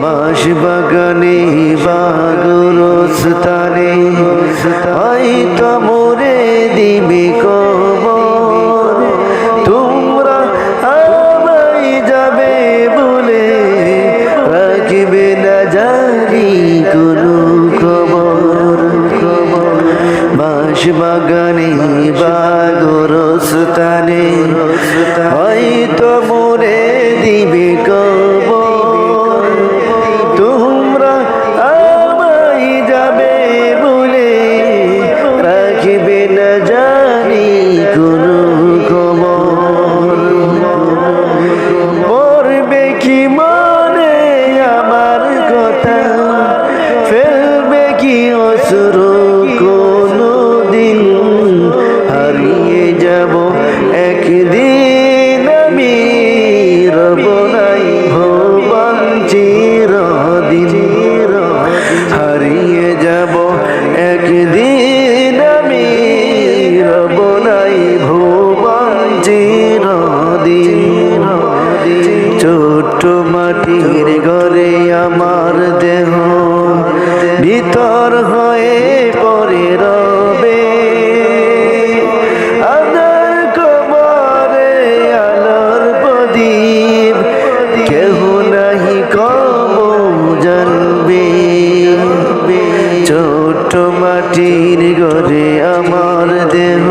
বাঁশ বাগানে বা গোরস্থানে হয়তো মোরে দিবে কবর। তোমরা আমায় যাবে বলে রাখবে না জানি কোনো খবর। বাঁশ বাগানে বা গোরস্থানে হয়তো মোরে দিবে কবর। তোমরা আমায় যাবে বলে রাখবে না জানি কোনো খবর। পড়বে কি মনে আমার কথা, ফেলবে কি অশ্রু কোনো দিন। হারিয়ে যাব একদিন আমি, রব নাই ভুবন চিরদিন। হারিয়ে যাব একদিন আমি, রব নাই ভুবন চিরদিন। ছোট্ট মাটির ঘরে আমার দেহ ভিতর হয়ে পড়ে রবে। আধার কবরে আলোর প্রদীপ কেহ নাহি কব জানবে। ছোট্ট মাটির ঘরে আমার দেহ